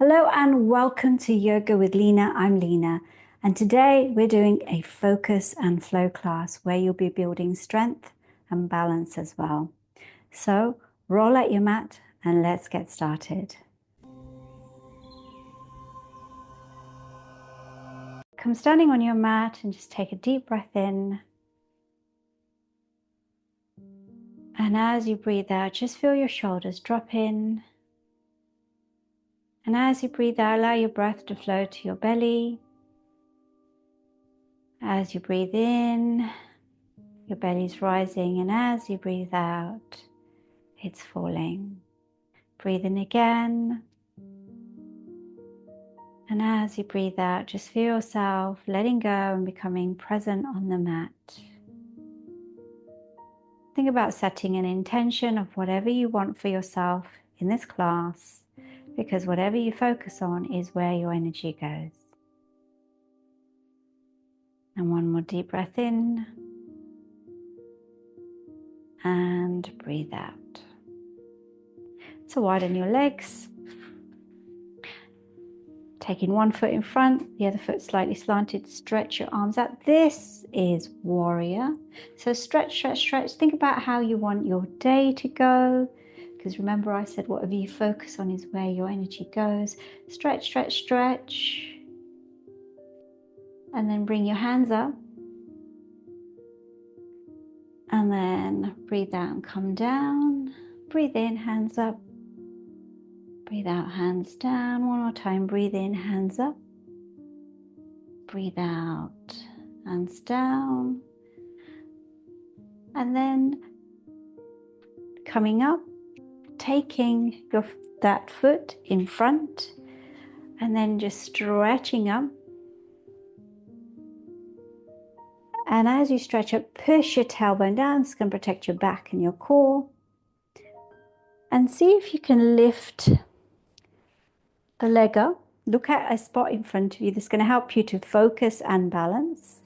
Hello and welcome to Yoga with Lina. I'm Lina, and today we're doing a focus and flow class where you'll be building strength and balance as well. So roll out your mat and let's get started. Come standing on your mat and just take a deep breath in. And as you breathe out, just feel your shoulders drop in. And as you breathe out, allow your breath to flow to your belly. As you breathe in, your belly's rising, and as you breathe out, it's falling. Breathe in again. And as you breathe out, just feel yourself letting go and becoming present on the mat. Think about setting an intention of whatever you want for yourself in this class, because whatever you focus on is where your energy goes. And one more deep breath in and breathe out. So widen your legs, taking one foot in front, the other foot slightly slanted, stretch your arms out. This is warrior. So stretch, stretch, stretch. Think about how you want your day to go, because remember I said whatever you focus on is where your energy goes. Stretch, stretch, stretch. And then bring your hands up. And then breathe out and come down. Breathe in, hands up. Breathe out, hands down. One more time. Breathe in, hands up. Breathe out, hands down. And then coming up, taking that foot in front and then just stretching up. And as you stretch up, push your tailbone down. This can protect your back and your core. And see if you can lift the leg up. Look at a spot in front of you that's going to help you to focus and balance.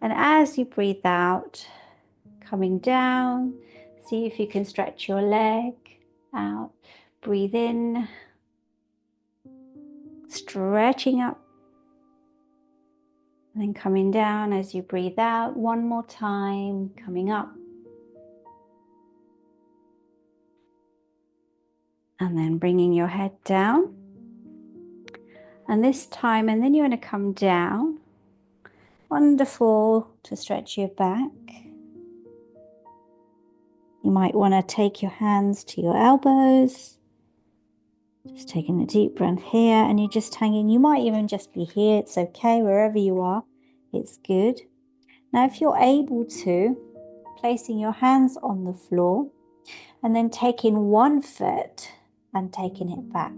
And as you breathe out, coming down, see if you can stretch your leg out. Breathe in, stretching up. And then coming down as you breathe out. One more time, coming up. And then bringing your head down. And this time, and then you're going to come down. Wonderful to stretch your back. You might want to take your hands to your elbows. Just taking a deep breath here, and you're just hanging. You might even just be here. It's okay, wherever you are. It's good. Now, if you're able to, placing your hands on the floor, and then taking one foot and taking it back.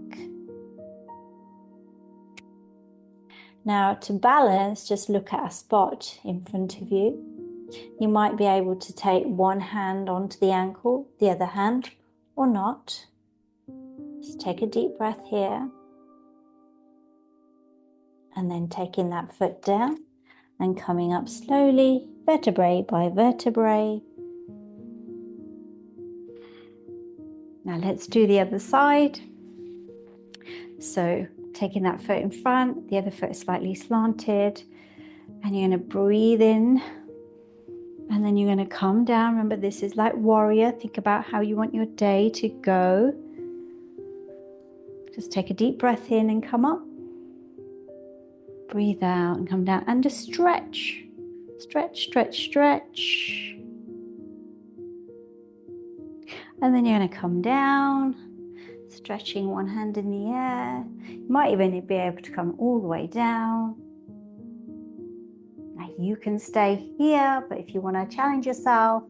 Now, to balance, just look at a spot in front of you. You might be able to take one hand onto the ankle, the other hand, or not. Just take a deep breath here. And then taking that foot down and coming up slowly, vertebrae by vertebrae. Now let's do the other side. So taking that foot in front, the other foot slightly slanted, and you're going to breathe in, and then you're going to come down. Remember, this is like warrior. Think about how you want your day to go. Just take a deep breath in and come up. Breathe out and come down, and just stretch. Stretch, stretch, stretch. And then you're going to come down, stretching one hand in the air. You might even be able to come all the way down. Now you can stay here, but if you want to challenge yourself,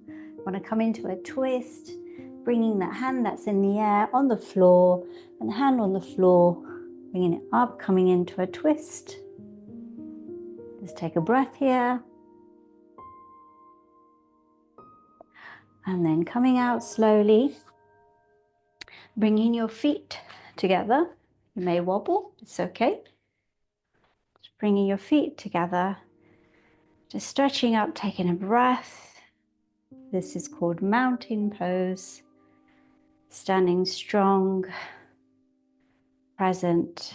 want to come into a twist, bringing that hand that's in the air on the floor, and the hand on the floor, bringing it up, coming into a twist. Just take a breath here. And then coming out slowly, bringing your feet together. You may wobble, it's okay. Just bringing your feet together, just stretching up, taking a breath. This is called mountain pose. Standing strong, present.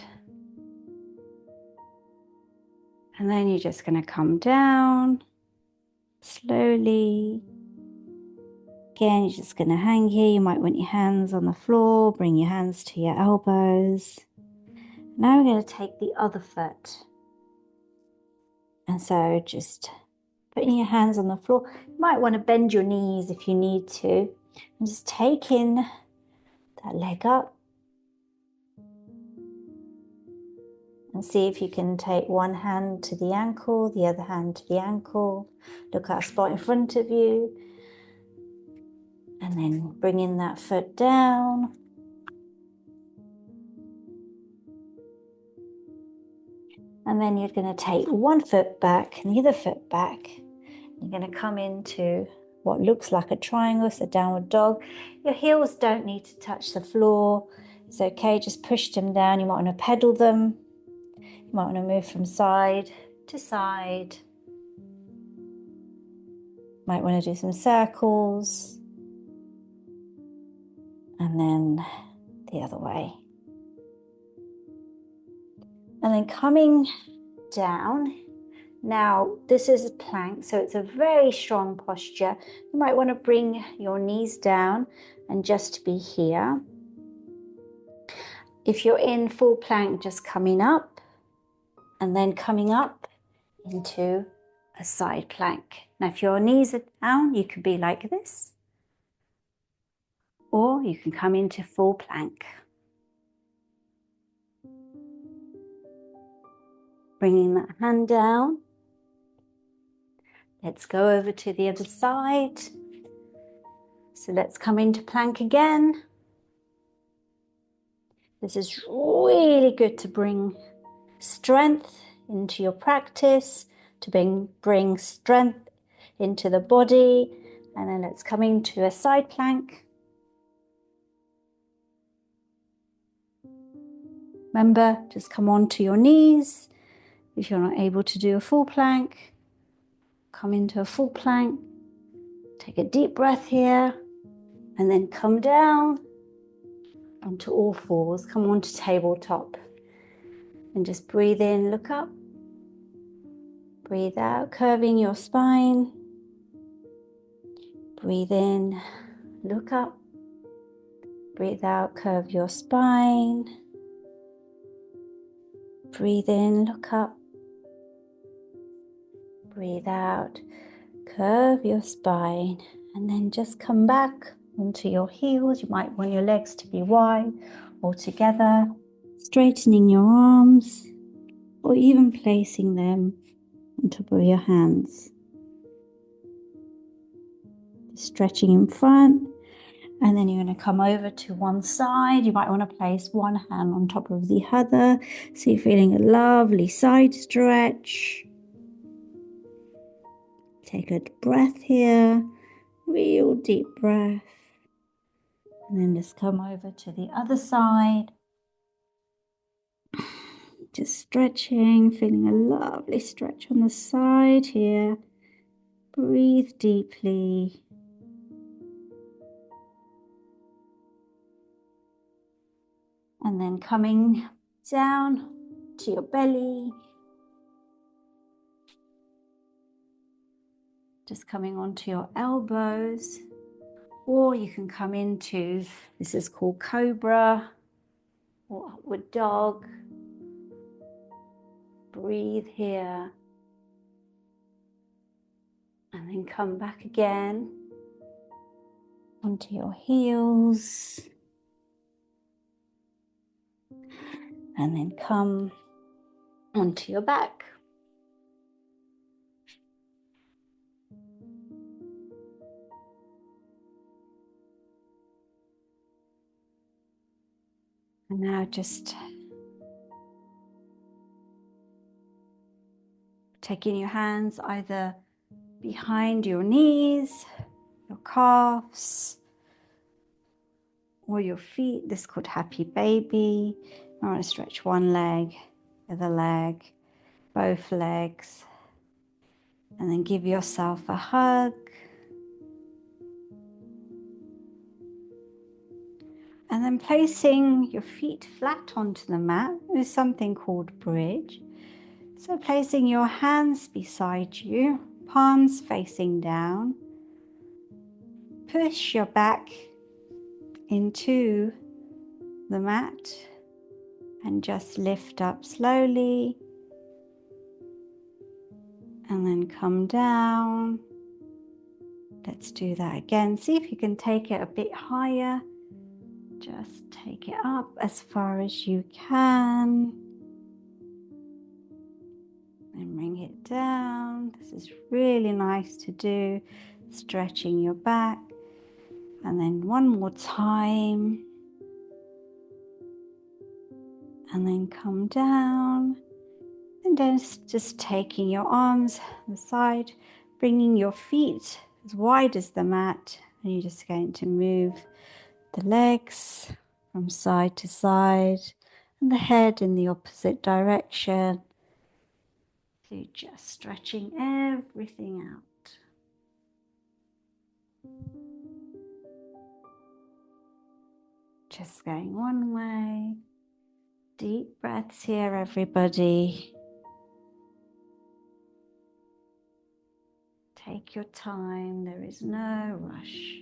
And then you're just going to come down slowly. Again, you're just going to hang here. You might want your hands on the floor. Bring your hands to your elbows. Now we're going to take the other foot. And so just putting your hands on the floor. You might want to bend your knees if you need to. And just taking that leg up. And see if you can take one hand to the ankle, the other hand to the ankle. Look at a spot in front of you. And then bringing that foot down. And then you're going to take one foot back and the other foot back. You're going to come into what looks like a triangle, so downward dog. Your heels don't need to touch the floor. It's okay, just push them down. You might want to pedal them. You might want to move from side to side. Might want to do some circles. And then the other way. And then coming down. Now, this is a plank, so it's a very strong posture. You might want to bring your knees down and just be here. If you're in full plank, just coming up and then coming up into a side plank. Now, if your knees are down, you could be like this, or you can come into full plank. Bringing that hand down. Let's go over to the other side. So let's come into plank again. This is really good to bring strength into your practice, to bring strength into the body. And then let's come into a side plank. Remember, just come onto your knees. If you're not able to do a full plank, come into a full plank. Take a deep breath here and then come down onto all fours. Come onto tabletop and just breathe in, look up. Breathe out, curving your spine. Breathe in, look up. Breathe out, curve your spine. Breathe in, look up. Breathe out, curve your spine. And then just come back onto your heels. You might want your legs to be wide or together. Straightening your arms or even placing them on top of your hands. Stretching in front. And then you're going to come over to one side. You might want to place one hand on top of the other. So you're feeling a lovely side stretch. Take a breath here. Real deep breath. And then just come over to the other side. Just stretching, feeling a lovely stretch on the side here. Breathe deeply. And then coming down to your belly. Just coming onto your elbows. Or you can come into, this is called cobra or upward dog. Breathe here. And then come back again onto your heels. And then come onto your back. And now just taking your hands either behind your knees, your calves, or your feet. This is called happy baby. I want to stretch one leg, the other leg, both legs. And then give yourself a hug. And And then placing your feet flat onto the mat is something called bridge. So placing your hands beside you, palms facing down. Push your back into the mat and just lift up slowly. And then come down. Let's do that again. See if you can take it a bit higher. Just take it up as far as you can. And bring it down. This is really nice to do. Stretching your back. And then one more time. And then come down. And then just taking your arms aside, bringing your feet as wide as the mat. And you're just going to move the legs from side to side and the head in the opposite direction. So you're just stretching everything out. Just going one way. Deep breaths here, everybody. Take your time, there is no rush.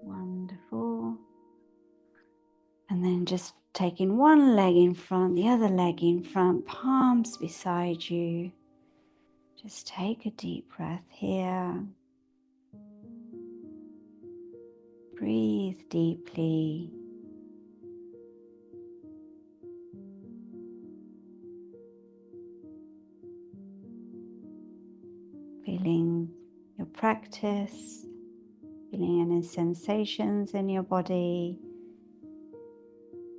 Wonderful. And then just taking one leg in front, the other leg in front, palms beside you. Just take a deep breath here. Breathe deeply. Feeling your practice, feeling any sensations in your body.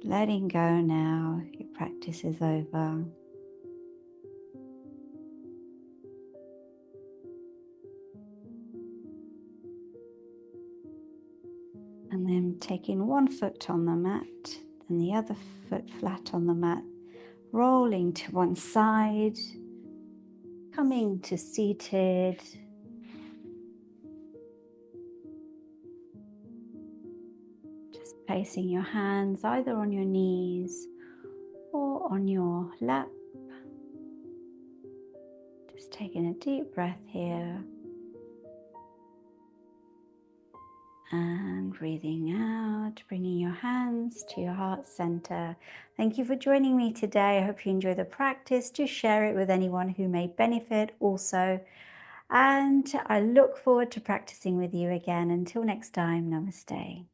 Letting go now, your practice is over. And then taking one foot on the mat and the other foot flat on the mat, rolling to one side, coming to seated. Just placing your hands either on your knees or on your lap. Just taking a deep breath here. And breathing out, bringing your hands to your heart center. Thank you for joining me today. I hope you enjoy the practice. Do share it with anyone who may benefit also. And I look forward to practicing with you again. Until next time, namaste.